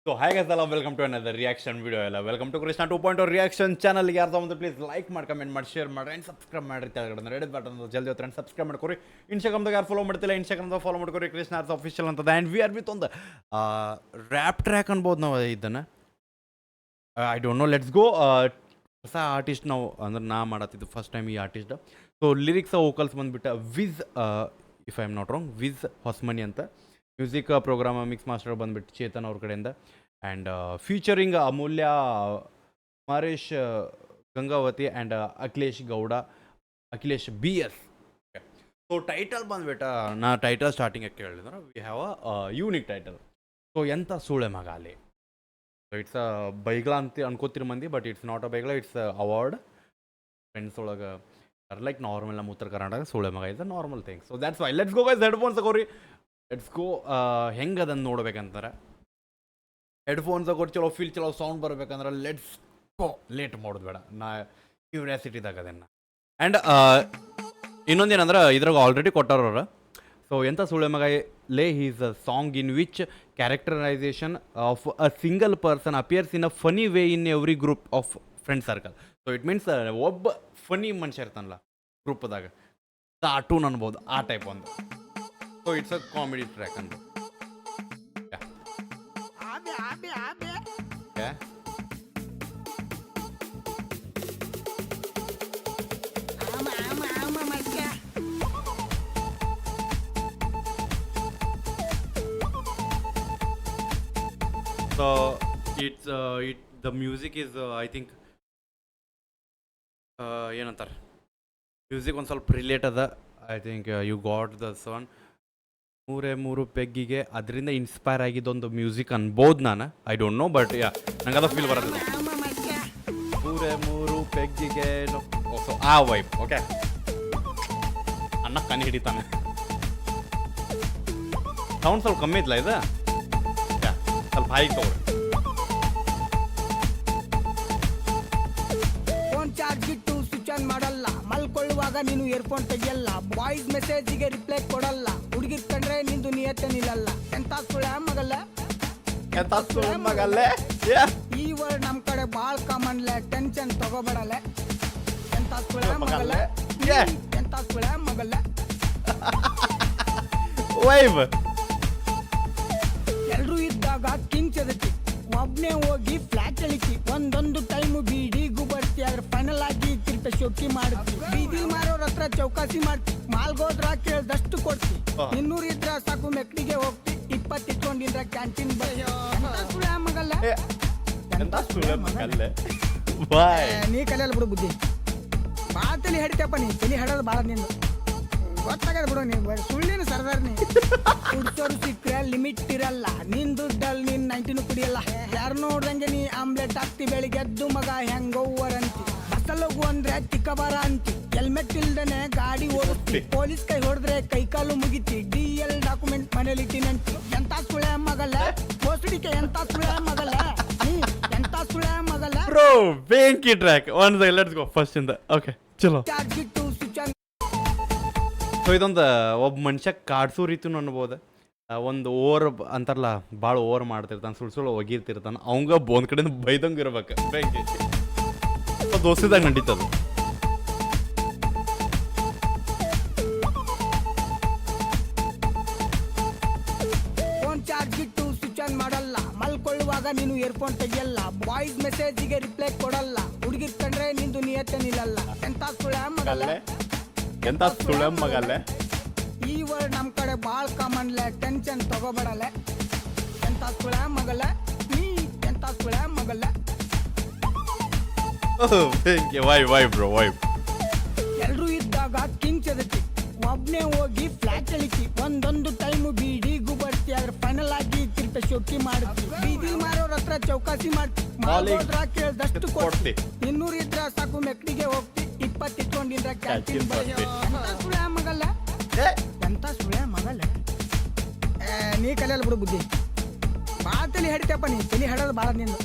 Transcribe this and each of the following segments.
So hi guys, hello, welcome to another reaction video. Welcome to Krishna 2.0 reaction channel. ಯಾರ್ದು ಒಂದು please like ಮಾಡಿ comment ಮಾಡಿ share ಮಾಡಿ and subscribe ಮಾಡಿ ತೆಳಗಡೆ ರೆಡ್ ಬಟನ್ ಜಲ್ದಿ ಹೊತ್ತು ಸಬ್ಸ್ಕ್ರೈಬ್ ಮಾಡ್ಕೊರಿ. ಇನ್ಸ್ಟಾಗ್ರಾಮ್ದಾಗ ಯಾರು ಫಾಲೋ ಮಾಡ್ತಿಲ್ಲ ಇನ್ಸ್ಟಾಗ್ರಾಮ್ದಾಗ ಫಾಲೋ ಮಾಡ್ಕೊರಿ ಕೃಷ್ಣ ಆರ್ಸ್ ಅಫಿಷಿಯಲ್ ಅಂತದ. ಆ್ಯಂಡ್ ವಿ ಆರ್ ವಿತ್ ಒಂದು ರ್ಯಾಪ್ ಟ್ರ್ಯಾಕ್ ಅನ್ಬೋದು ನಾವು ಇದನ್ನು. I don't know, let's go. ಹೊಸ ಆರ್ಟಿಸ್ಟ್ ನಾವು ಅಂದ್ರೆ ನಾ ಮಾಡತ್ತಿದ್ದು ಫಸ್ಟ್ ಟೈಮ್ ಈ ಆರ್ಟಿಸ್ಟ್. ಸೊ ಲಿರಿಕ್ಸ್ ವೋಕಲ್ಸ್ ಬಂದುಬಿಟ್ಟು Vij, if I am not wrong, Vij Hosmani ಅಂತ. ಮ್ಯೂಸಿಕ್ ಪ್ರೋಗ್ರಾಮ್ ಮಿಕ್ಸ್ ಮಾಸ್ಟರ್ ಬಂದುಬಿಟ್ಟು ಚೇತನ್ ಅವ್ರ ಕಡೆಯಿಂದ. And featuring Amulya, Kumaresh Gangavati and Akhilesh Gowda, Akhilesh BS. So title ಬಂದುಬಿಟ್ಟು ನಾ ಟೈಟಲ್ ಸ್ಟಾರ್ಟಿಂಗ್ ಕೇಳಿದ್ರೆ we have a unique title. So ಎಂಥ ಸೂಳೆ ಮಗ ಅಲ್ಲಿ. ಸೊ ಇಟ್ಸ್ ಅ ಬೈಗ್ಲಾ ಅಂತ ಅನ್ಕೋತಿರೋ ಮಂದಿ, ಬಟ್ ಇಟ್ಸ್ ನಾಟ್ ಅ ಬೈಗ್ಲಾ, ಇಟ್ಸ್ ಅವಾರ್ಡ್. ಫ್ರೆಂಡ್ಸ್ ಒಳಗೆ ಲೈಕ್ ನಾರ್ಮಲ್ ನಮ್ಮ ಉತ್ತರ ಕರ್ನಾಟಕ ಸೂಳೆ ಮಗ is a normal thing. So that's why let's go guys. Headphones ತಗೋರಿ, ಲೆಟ್ಸ್ ಗೋ. ಹೆಂಗೆ ಅದನ್ನು ನೋಡ್ಬೇಕಂತಾರೆ ಹೆಡ್ಫೋನ್ಸ್ ತಗೋರಿ, ಚಲೋ ಫೀಲ್, ಚಲೋ ಸೌಂಡ್ ಬರ್ಬೇಕಂದ್ರೆ ಲೆಟ್ಸ್ ಗೋ. ಲೇಟ್ ಮಾಡೋದು ಬೇಡ, ನಾ ಕ್ಯೂರಿಯಾಸಿಟಿದಾಗ ಅದನ್ನು. ಆ್ಯಂಡ್ ಇನ್ನೊಂದೇನಂದ್ರೆ ಇದ್ರಾಗ ಆಲ್ರೆಡಿ ಕೊಟ್ಟಾರವ್ರು. ಸೊ ಎಂಥ ಸುಳ್ಳೆ ಮಗ ಲೇ he's a song in which characterisation of a single person appears in a funny way in every group of friend circle. So it means ಒಬ್ಬ ಫನಿ ಮನುಷ್ಯ ಇರ್ತಾನಲ್ಲ ಗ್ರೂಪ್ದಾಗ, ಕಾರ್ಟೂನ್ ಅನ್ಬೋದು, ಆ ಟೈಪ್ ಒಂದು. So it's a comedy track ಅಂತ. So the music is I think ಏನಂತಾರೆ, music ಒಂದು ಸ್ವಲ್ಪ relate ಅದ. I think you got the sun. ಮೂರೇ ಪೆಗ್ಗಿಗೆ ಅದರಿಂದ ಇನ್ಸ್ಪೈರ್ ಆಗಿದ್ದೊಂದು ಮ್ಯೂಸಿಕ್ ಅನ್ಬೋದು ನಾನು. I don't know, but yeah ನಂಗೆ ಅದು ಫೀಲ್ ಬರುತ್ತೆ. ಮೂರು ಪೆಗ್ಗಿಗೆ ಸೊ ಆ ವೈಬ್. ಓಕೆ, ಅನ್ನ ಕಣ್ಣು ಹಿಡಿತಾನೆ. ಸೌಂಡ್ ಸ್ವಲ್ಪ ಕಮ್ಮಿ ಇತ್ತಲ್ಲ ಇದು, ಸ್ವಲ್ಪ ಹೈ ತಗೊಳ್ಳಿ. ಫೋನ್ ಚಾರ್ಜ್ ಇಟ್ಟು ಸ್ವಿಚ್ ಆನ್ ಮಾಡಲ್ಲ, ಮಲ್ಕೊಳ್ಳುವಾಗ ನೀನು ಇಯರ್ಫೋನ್ ತೆಗಿಯಲ್ಲ, ವಾಯ್ಸ್ ಮೆಸೇಜಿಗೆ ರಿಪ್ಲೈ ಕೊಡಲ್ಲ, ಹುಡುಗಿರ್ ಕಂಡ್ರೆ ನಿಂದು ನಿಯತ್ತೆ ನಿಲ್ಲಲ್ಲ. ಎಂತ ಸುಳ್ಳ ಮಗಲ್ಲೇ, ಈ ವರ್ಡ್ ನಮ್ ಕಡೆ ಬಾಳ್ ಕಾಮನ್ಲೆ, ಟೆನ್ಷನ್ ತಗೋಬೇಡಲೆ. ಎಂತ ಸುಳ್ಳ ಮಗಲ್ಲೇ, ಎಂತ ಸುಳ್ಳ ಮಗಲ್ಲೇ. ವೈಬ್ ಎಲ್ರೂ ಇದ್ದಾಗ ಕಿಂಗ್ ಚದತಿ, ಒಬ್ನೇ ಹೋಗಿ ಫ್ಲಾಟ್ ಎಳಿತಿ, ಒಂದೊಂದು ಟೈಮು ಬೀಡಿಗೂ ಬರ್ತಿ, ಆದ್ರೆ ಫೈನಲ್ ಆಗಿ ತಿರ್ಪ ಶೋಕಿ ಮಾಡ್ತಿ. ಬೀದಿ ಮಾರೋರ ಹತ್ರ ಚೌಕಾಸಿ ಮಾಡ್ತಿ, ಮಾಲ್ಗೋದ್ರ ಕೇಳ್ದಷ್ಟು ಕೊಡ್ತಿ. 200 ಇದ್ರ ಸಾಕು ಮೆಕ್ಡಿಗೆ ಹೋಗ್ತಿ, 20 ಇಟ್ಕೊಂಡಿದ್ರ ಕ್ಯಾಂಟೀನ್ ಮಗಲ್ಲ. ನೀ ಕಲಿಯಲ್ಲ ಬಿಡು ಬುದ್ಧಿ, ಬಾಳ ತಲೆ ಹಿಡಿತಪ್ಪ ನೀ. ತಲೆ ಹಿಡೋದು ಬಾಳ ನಿಂದು ಗೊತ್ತಾಗದ ಬಿಡು. ನೀವು ಸುಳ್ಳಿನ ಸರ್ದಾರ್ ನೀ. ಕುಡ್ಸೋರು ಸಿಕ್ಕ್ರೆ ಲಿಮಿಟ್ ಇರಲ್ಲ, ನಿನ್ ದುಡ್ಡಲ್ಲಿ ನೀನ್ 19 ಕುಡಿಯಲ್ಲ. ಯಾರು ನೋಡ್ದಂಗೆ ನೀ ಆಮ್ಲೆಟ್ ಹಾಕ್ತಿ, ಬೆಳಿಗ್ಗೆ ಎದ್ದು ಮಗ ಹೆಂಗೋವರ್ ಅಂತಿ. ಬಸ್ಸಲ್ಲಿ ಹೋಗು ಅಂದ್ರೆ ಚಿಕ್ಕಬಾರ ಅಂತಿ, ಹೆಲ್ಮೆಟ್ ಇಲ್ದೇನೆ ಗಾಡಿ ಓಡಿಸ್ತಿ, ಪೊಲೀಸ್ ಕೈ ಹೊಡೆದ್ರೆ ಕೈ ಕಾಲು ಮುಗಿತಿ, DL ಡಾಕ್ಯುಮೆಂಟ್ ಮನೇಲಿ ಇಟ್ಟಿನಂತಿ. ಎಂತ ಸುಳೆ ಮಗಲ್ಲ ಬೋಸಡಿಕೆ, ಎಂತ ಸುಳೆ ಮಗಲ್ಲ ನೀ, ಎಂತ ಸುಳೆ ಮಗಲ್ಲ. ಬ್ರೋ ಬೆಂಕಿ track. One second, let's go first ಇಂದ. ಓಕೆ ಚಲೋ. ಚಾರ್ಜ್ ಇಟ್ಟು ಸ್ವಿಚ್ ಆನ್. ಸೊ ಇದೊಂದು ಒಬ್ಬ ಮನುಷ್ಯ ಕಾಡ್ಸೋ ರೀತಿನೂ ಅನ್ಬೋದು. ಒಂದು ಓವರ್ ಅಂತಾರಲ್ಲ, ಭಾಳ ಓವರ್ ಮಾಡ್ತಿರ್ತಾನೆ, ಸುಳ್ಳು ಒಗಿರ್ತಿರ್ತಾನೆ. ಅವಂಗ ಒಂದು ಕಡೆಯಿಂದ ಬೈದಂಗೆ ಇರ್ಬೇಕು. ಬೆಂಕಿ ದೋಸ್ತಿದಾಗ ನಡೀತದೆ. ಫೋನ್ ಚಾರ್ಜ್ ಇಟ್ಟು ಸ್ವಿಚ್ ಆನ್ ಮಾಡಲ್ಲ, ಮಲ್ಕೊಳ್ಳುವಾಗ ನೀನು ಇಯರ್ಫೋನ್ ತೆಗಿಯಲ್ಲ, ವಾಯ್ಸ್ ಮೆಸೇಜಿಗೆ ರಿಪ್ಲೈ ಕೊಡಲ್ಲ, ಹುಡುಗಿರ್ ಕಂಡ್ರೆ ನಿಂದು ನಿಯತ್ತೆ ನಿಲ್ಲಲ್ಲ. ಎಂತ ಸುಳ್ಳ ಮಗಲ್ಲ, ಎಂತ ಸುಳ್ಳ ಮಗಲ್ಲೇ. ಈ ವರ್ಡ್ ನಮ್ ಕಡೆ ಬಾಳ್ ಕಾಮನ್ಲೆ, ಟೆನ್ಷನ್ ತಗೋಬೇಡಲೆ. ಎಂತ ಸುಳ್ಳ ಮಗಲ್ಲ ನೀ, ಎಂತ ಸುಳ್ಳ ಮಗಲ್ಲ. ಬೆಂಕಿ ವೈಬ್ ಬ್ರೋ, ವೈಬ್. ಎಲ್ರೂ ಇದ್ದಾಗ ಕಿಂಗ್ ಚದತಿ, ಒಬ್ನೇ ಹೋಗಿ ಫ್ಲಾಟ್ ಎಳಿತಿ, ಒಂದೊಂದು ಟೈಮು ಬೀಡಿಗೂ ಬರ್ತಿ, ಆದ್ರೆ ಫೈನಲ್ ಆಗಿ ತಿರ್ಪ ಶೋಕಿ ಮಾಡ್ತಿ. ಬೀದಿ ಮಾರೋರ ಹತ್ರ ಚೌಕಾಸಿ ಮಾಡ್ತಿ, ಮಾಲ್ಗೋದ್ರ ಕೇಳ್ದಷ್ಟು ಕೊಡ್ತಿ. 200 ಇದ್ರ ಸಾಕು ಮೆಕ್ಡಿಗೆ ಹೋಗ್ತಿ, 20 ಇಟ್ಕೊಂಡಿದ್ರ ಕ್ಯಾಂಟೀನ್ ಬರ್ತಿ. ಎಂತ ಸುಳ್ಳ ಮಗಲ್ಲ, ಎಂತ ಸುಳ್ಳ ಮಗಲ್ಲ. ನೀ ಕಲಿಯಲ್ಲ ಬಿಡು ಬುದ್ಧಿ, ಬಾಳ ತಲೆ ಹಿಡಿತಪ್ಪ ನೀ. ತಲೆ ಹಿಡೋದು ಬಾಳ ನಿಂದು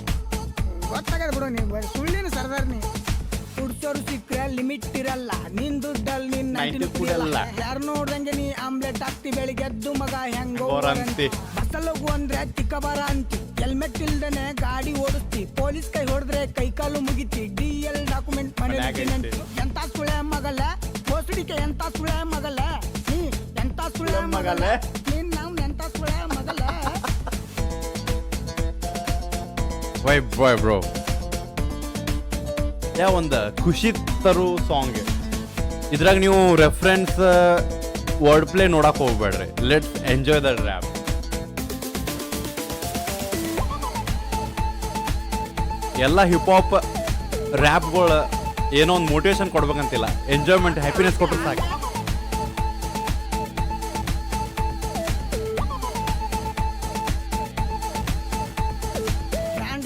ಗೊತ್ತಾಗದ ಬಿಡು. ನೀವು ಸುಳ್ಳಿನ ಸರ್ದಾರ್ ನೀ. ಕುಡ್ಸೋರು ಸಿಕ್ಕ್ರೆ ಲಿಮಿಟ್ ಇರಲ್ಲ, ನಿನ್ ದುಡ್ಡಲ್ಲಿ ನೀನ್ 19 ಕುಡಿಯಲ್ಲ. ಯಾರು ನೋಡ್ದಂಗೆ ನೀ ಆಮ್ಲೆಟ್ ಹಾಕ್ತಿ, ಬೆಳಿಗ್ಗೆ ಎದ್ದು ಮಗ ಹೆಂಗೋವರ್ ಅಂತಿ. ಬಸ್ಸಲ್ಲಿ ಹೋಗು ಅಂದ್ರೆ ಚಿಕ್ಕಬಾರ ಅಂತಿ, ಹೆಲ್ಮೆಟ್ ಇಲ್ದೇನೆ ಗಾಡಿ ಓಡಿಸ್ತಿ ಪೊಲೀಸ್ ಕೈ ಹೊಡೆದ್ರೆ ಕೈ ಕಾಲು ಮುಗಿತಿ DL ಡಾಕ್ಯುಮೆಂಟ್ ಮನೇಲಿ ಎಂತ ಸುಳೆ ಮಗಲ ಬೋಸಡಿಕೆ ಎಂತ ಸುಳೆ ಮಗಲ ನೀ ಎಂತ ಸುಳೆ ಮಗಲ ನೀನ್ ನಾವು ಎಂತ ಸುಳೆ ಮಗಲ ಬಾಯ್ ಬ್ರೋ ಒಂದು ಖುಷಿ ತರು ಸಾಂಗ್ ಇದ್ರಾಗ ನೀವು ರೆಫರೆನ್ಸ್ ವರ್ಡ್ ಪ್ಲೇ ನೋಡಕ್ ಹೋಗ್ಬೇಡ್ರಿ ಲೆಟ್ಸ್ ಎಂಜಾಯ್ ದ ರ್ಯಾಪ್ ಎಲ್ಲ ಹಿಪ್ ಹಾಪ್ ರ್ಯಾಪ್ಗಳು ಏನೋ ಒಂದು ಮೋಟಿವೇಶನ್ ಕೊಡ್ಬೇಕಂತಿಲ್ಲ ಎಂಜಾಯ್ಮೆಂಟ್ ಹ್ಯಾಪಿನೆಸ್ ಕೊಟ್ಟರು ಸಾಕು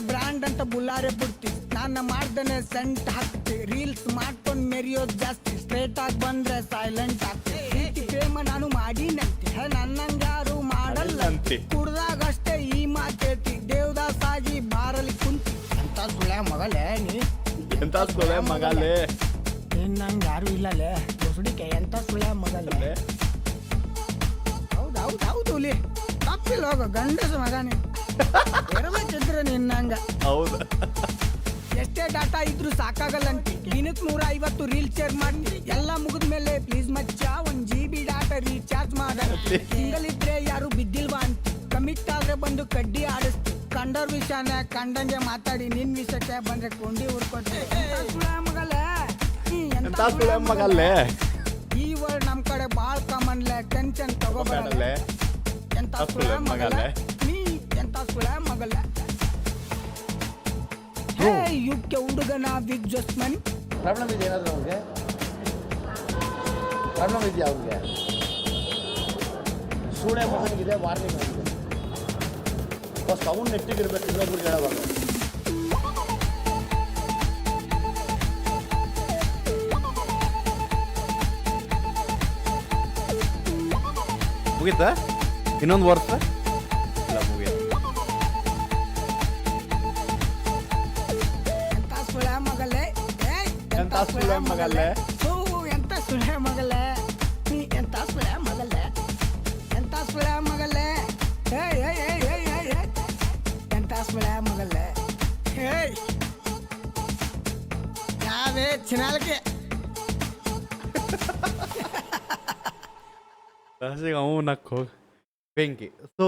ಬ್ರ್ಯಾಂಡ್ ಅಂತ ಬುಲ್ಲಾರೆ ಬಿಡ್ತಿ ನಾನು ಮಾಡ್ದೇನೆ ಸೆಂಟ್ ಹಾಕ್ತಿ ರೀಲ್ಸ್ ಮಾಡ್ಕೊಂಡ್ ಮೆರಿಯೋದ್ ಜಾಸ್ತಿ ಸ್ಟ್ರೇಟ್ ಆಗಿ ಬಂದ್ರೆ ಸೈಲೆಂಟ್ ಆಗ್ತಿ ಪ್ರೇಮ ನಾನು ಮಾಡಿನಂತೆ ನನ್ನಂಗಾರು ಮಾಡಲ್ಲ ಕುಡ್ದಾಗ ಅಷ್ಟೇ ಈ ಮಾತೇತಿ ದೇವದಾಸ್ ಆಗಿ ಬಾರಲಿ ಕುಂತಿ ಎಂತ ಸುಳೆ ಮಗಲೇ ನೀ ಎಂತ ಸುಳೆ ಮಗಲೇ ನಿನ್ನಂಗ ಯಾರು ಇಲ್ಲಲೇ ಬಸುಡಿಕೆ ಎಂತ ಸುಳೆ ಮಗಲೇ ಹೌದು ಹುಲಿ ತಪ್ಪಿಲ್ಲ ಹೋಗ ಗಂಡಸ ಮಗನೇ ಇರಬೇಕಿದ್ರೆ ನಿನ್ನಂಗ ಹೌದು ಎಷ್ಟೇ ಡಾಟಾ ಇದ್ರು ಸಾಕಾಗಲ್ಲಂತಿ ದಿನಕ್ಕೆ 150 ರೀಲ್ ಶೇರ್ ಮಾಡ್ತಿ ಎಲ್ಲ ಮುಗಿದ್ಮೇಲೆ ಪ್ಲೀಸ್ ಮಚ್ಚ 1 GB ಡಾಟಾ ರೀಚಾರ್ಜ್ ಮಾಡ ಸಿಂಗಲ್ ಇದ್ರೆ ಯಾರು ಬಿದ್ದಿಲ್ವಾ ಅಂತ ಕಮಿಟ್ ಆದ್ರೆ ಬಂದು ಕಡ್ಡಿ ಆಡಿಸ್ತಿ ಕಂಡೋರ್ ವಿಷಯನ ಕಂಡಂಗೆ ಮಾತಾಡಿ ನಿನ್ ವಿಷಯಕ್ಕೆ ಬಂದ್ರೆ ಕೊಂಡಿ ಹುಡ್ಕೊಟ್ಟೆ ಮಗಲ್ಲೇ ಈ ವರ್ಡ್ ನಮ್ ಕಡೆ ಬಾಳ್ ಕಾಮನ್ಲೆ ಟೆನ್ಷನ್ ತಗೋಬೇಡಲೆ ಎಂತ ಸುಳೆ ಮಗಲೇ ನೀ ಎಂತ ಸುಳೆ ಮಗಲೇ ಯುಕ್ಕೆ ಹುಡುಗನ ವಿತ್ ಜಸ್ಟ್ ಮನಿ ಪ್ರಾಬ್ಲಮ್ ಇದೆ ಏನಾದರೂ ಅವ್ರಿಗೆ ಪ್ರಾಬ್ಲಮ್ ಇದೆಯಾ ಅವ್ರಿಗೆ ಸೂಳೆ ಮಗನಿಗಿದೆ ವಾರ್ನಿಂಗ್ ಆಗಿದೆ ಫಸ್ಟ್ ಅವ್ನು ನೆಟ್ಟಿಗಿರ್ಬೇಕು ಇನ್ನೊಬ್ರಿಗೆ ಹೇಳೋವಾಗ ಮುಗೀತಾ ಇನ್ನೊಂದು ವರ್ಷ ಇಲ್ಲ ಮುಗೀತು ಎಂತ ಸುಳೆ ಮಗಲೇ ಎಂತ ಸುಳೆ ಮಗಲೇ ಎಂತ ಸುಳೆ ಮಗಲೇ ನೀ ಎಂತ ಸುಳೆ ಮಗಲೇ ಎಂತ ಸುಳೆ ಮಗಲೇ ಎಂತ ಸುಳೆ ಮಗಲೇ ಯಾವೇ ಚಿನಾಲಕ್ಕೆ ಅವು ನಕ್ಕು ಹೋಗಿ ಬೆಂಕಿ ಸೊ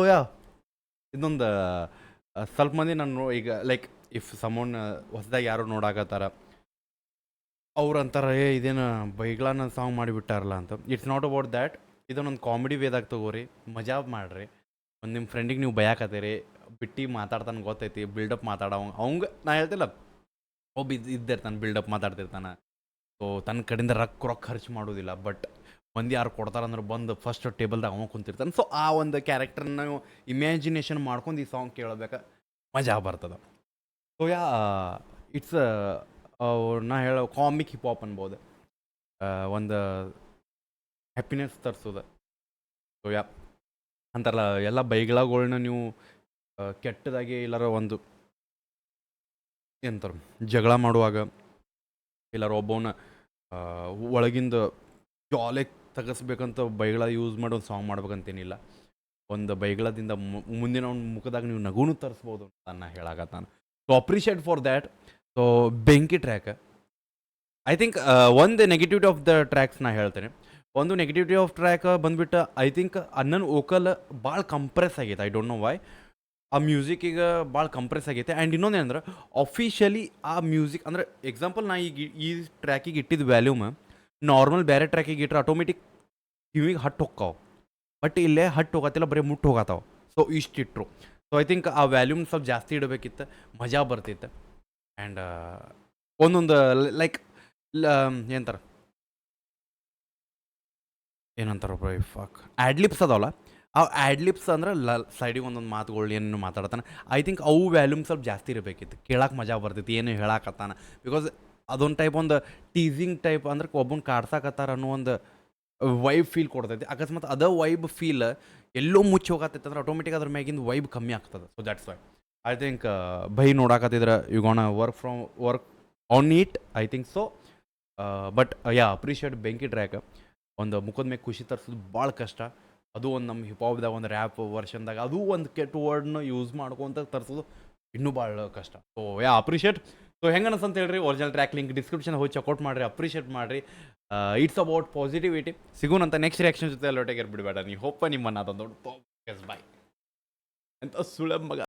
ಇದೊಂದು ಸ್ವಲ್ಪ ಮಂದಿ ನಾನು ಈಗ ಲೈಕ್ ಇಫ್ ಸಮೌನ್ ಹೊಸದಾಗಿ ಯಾರು ನೋಡಾಕತ್ತಾರ ಅವ್ರು ಅಂತಾರೆ ಇದೇನು ಬೈಗಳನ್ನ ಸಾಂಗ್ ಮಾಡಿಬಿಟ್ಟಾರಲ್ಲ ಅಂತ ಇಟ್ಸ್ ನಾಟ್ ಅಬೌಟ್ ದ್ಯಾಟ್ ಇದನ್ನೊಂದು ಕಾಮಿಡಿ ವೇದಾಗ ತಗೋರಿ ಮಜಾ ಮಾಡಿರಿ ಒಂದು ನಿಮ್ಮ ಫ್ರೆಂಡಿಗೆ ನೀವು ಬಯಾಕತ್ತೀರಿ ಬಿಟ್ಟು ಮಾತಾಡ್ತಾನೆ ಗೊತ್ತೈತಿ ಬಿಲ್ಡಪ್ ಅವಂಗೆ ನಾ ಹೇಳ್ತಿಲ್ಲ ಒಬ್ಬ ಇದ್ದಿರ್ತಾನೆ ಬಿಲ್ಡಪ್ ಮಾತಾಡ್ತಿರ್ತಾನೆ ಸೊ ತನ್ನ ಕಡೆಯಿಂದ ರೊಕ್ಕ ಖರ್ಚು ಮಾಡೋದಿಲ್ಲ ಬಟ್ ಮಂದಿ ಯಾರು ಕೊಡ್ತಾರಂದ್ರೆ ಬಂದು ಫಸ್ಟ್ ಟೇಬಲ್ದಾಗ ಅವ ಕುಂತಿರ್ತಾನೆ ಸೊ ಆ ಒಂದು ಕ್ಯಾರೆಕ್ಟರ್ನ ನಾವು ಇಮ್ಯಾಜಿನೇಷನ್ ಮಾಡ್ಕೊಂಡು ಈ ಸಾಂಗ್ ಕೇಳಬೇಕು ಮಜಾ ಬರ್ತದೆ ಸೊ ಇಟ್ಸ್ ನಾ ಹೇಳೋ ಕಾಮಿಕ್ ಹಿಪ್ ಹಾಪ್ ಅನ್ಬೋದು ಒಂದು ಹ್ಯಾಪಿನೆಸ್ ತರಿಸೋದು ಸೊ ಅಂತಾರಲ್ಲ ಎಲ್ಲ ಬೈಗಳಗಳನ್ನ ನೀವು ಕೆಟ್ಟದಾಗಿ ಎಲ್ಲರ ಒಂದು ಏನಂತಾರೆ ಜಗಳ ಮಾಡುವಾಗ ಎಲ್ಲರ ಒಬ್ಬವನ್ನ ಒಳಗಿಂದ ಜಾಲೆ ತೆಗೆಸ್ಬೇಕಂತ ಬೈಗಳ ಯೂಸ್ ಮಾಡಿ ಒಂದು ಸಾಂಗ್ ಮಾಡ್ಬೇಕಂತೇನಿಲ್ಲ ಒಂದು ಬೈಗಳದಿಂದ ಮುಂದಿನ ಒಂದು ಮುಖದಾಗ ನೀವು ನಗುನು ತರಿಸ್ಬೋದು ಅಂತ ನಾನು ಹೇಳಾಕತ್ತಾನ so appreciate for that so Benki track I think ಒಂದು ನೆಗೆಟಿವಿಟಿ ಆಫ್ ದ ಟ್ರ್ಯಾಕ್ಸ್ ನಾ ಹೇಳ್ತೇನೆ ಒಂದು ನೆಗೆಟಿವಿಟಿ ಆಫ್ ಟ್ರ್ಯಾಕ್ ಬಂದುಬಿಟ್ಟು ಐ ಥಿಂಕ್ ಅನ್ನನ್ ವೋಕಲ್ ಭಾಳ ಕಂಪ್ರೆಸ್ ಆಗೈತೆ ಐ ಡೋಂಟ್ ನೋ ವೈ ಆ ಮ್ಯೂಸಿಕ್ ಈಗ ಭಾಳ ಕಂಪ್ರೆಸ್ ಆಗೈತೆ ಆ್ಯಂಡ್ ಇನ್ನೊಂದೇನಂದ್ರೆ ಅಫಿಷಿಯಲಿ ಆ ಮ್ಯೂಸಿಕ್ ಅಂದ್ರೆ ಎಕ್ಸಾಂಪಲ್ ನಾ ಈಗ ಈ ಟ್ರ್ಯಾಕಿಗೆ ಇಟ್ಟಿದ್ದು ವ್ಯಾಲ್ಯೂಮ್ ನಾರ್ಮಲ್ ಬೇರೆ ಟ್ರ್ಯಾಕಿಗೆ ಇಟ್ಟರೆ ಆಟೋಮೆಟಿಕ್ ಕಿವಿಗೆ ಹಟ್ಟು ಹೋಗ್ತಾವೆ ಬಟ್ ಇಲ್ಲೇ ಹಟ್ಟು ಹೋಗತ್ತಿಲ್ಲ ಬರೀ ಮುಟ್ಟು ಹೋಗತ್ತಾವೆ ಸೊ ಇಷ್ಟಿಟ್ರು ಸೊ ಐ ಥಿಂಕ್ ಆ ವ್ಯಾಲ್ಯೂಮ್ ಸ್ವಲ್ಪ ಜಾಸ್ತಿ ಇಡಬೇಕಿತ್ತು ಮಜಾ ಬರ್ತಿತ್ತು ಆ್ಯಂಡ್ ಒಂದೊಂದು ಲೈಕ್ ಏನಂತಾರೆ ಏನಂತಾರಪ್ಪ ಫಾಕ್ ಆ್ಯಡ್ಲಿಪ್ಸ್ ಅದಾವಲ್ಲ ಆ ಆ್ಯಡ್ಲಿಪ್ಸ್ ಅಂದ್ರೆ ಸೈಡಿಗೆ ಒಂದೊಂದು ಮಾತುಗಳು ಏನೇನು ಮಾತಾಡ್ತಾನೆ ಐ ಥಿಂಕ್ ಅವು ವ್ಯಾಲ್ಯೂಮ್ ಸ್ವಲ್ಪ ಜಾಸ್ತಿ ಇರಬೇಕಿತ್ತು ಕೇಳಕ್ಕೆ ಮಜಾ ಬರ್ತೈತಿ ಏನು ಹೇಳಾಕತ್ತಾನ ಬಿಕಾಸ್ ಅದೊಂದು ಟೈಪ್ ಒಂದು ಟೀಸಿಂಗ್ ಟೈಪ್ ಅಂದ್ರೆ ಒಬ್ಬನ ಕಾಡ್ಸಾಕತ್ತಾರ ಅನ್ನೋ ಒಂದು ವೈಬ್ ಫೀಲ್ ಕೊಡ್ತೈತಿ ಅಕಸ್ಮಾತ್ ಅದ ವೈಬ್ ಫೀಲ್ ಎಲ್ಲೋ ಮುಚ್ಚಿ ಹೋಗತ್ತೈತೆ ಅಂದ್ರೆ ಆಟೋಮೆಟಿಕ್ ಅದ್ರ ಮ್ಯಾಗಿಂದ ವೈಬ್ ಕಮ್ಮಿ ಆಗ್ತದೆ so that's why I think by ನೋಡಾಕತ್ತಿದ್ರೆ you gonna work on it I think so but appreciate Benki track ಒಂದು ಮುಖದ ಮೇಲೆ ಖುಷಿ ತರಿಸೋದು ಭಾಳ ಕಷ್ಟ ಅದು ಒಂದು ನಮ್ಮ ಹಿಪಾಪ್ದಾಗ ಒಂದು ರ್ಯಾಪ್ ವರ್ಷನ್ದಾಗ ಅದು ಒಂದು ಕೆಟ್ಟ ವರ್ಡ್ನ ಯೂಸ್ ಮಾಡ್ಕೊಂತ ತರಿಸೋದು ಇನ್ನೂ ಭಾಳ ಕಷ್ಟ. So appreciate. ಸೊ ಹೆಂಗೆ ಅನ್ಸ್ ಅಂತ ಹೇಳ್ರಿ, ಒರಿಜಿನಲ್ ಟ್ರ್ಯಾಕ್ ಲಿಂಕ್ ಡಿಸ್ಕ್ರಿಪ್ಷನ್ ಹೋಗಿ ಚೆಕ್ಔಟ್ ಮಾಡಿರಿ, ಅಪ್ರಿಷಿಯೇಟ್ ಮಾಡಿರಿ. It's about positivity. ಸಿಗೋಣಂತ ನೆಕ್ಸ್ಟ್ ರಿಯಾಕ್ಷನ್ ಜೊತೆ ಅಲ್ಲೊಟ್ಟಿಗೆ ಬಿಡಬೇಡ. ನೀವು ಹೋಪ ನಿಮ್ಮನ್ನ ಅದೊಂದು ದೊಡ್ಡ ಬಾಯ್ ಅಂತ ಸುಳ್ಳ ಮಗ.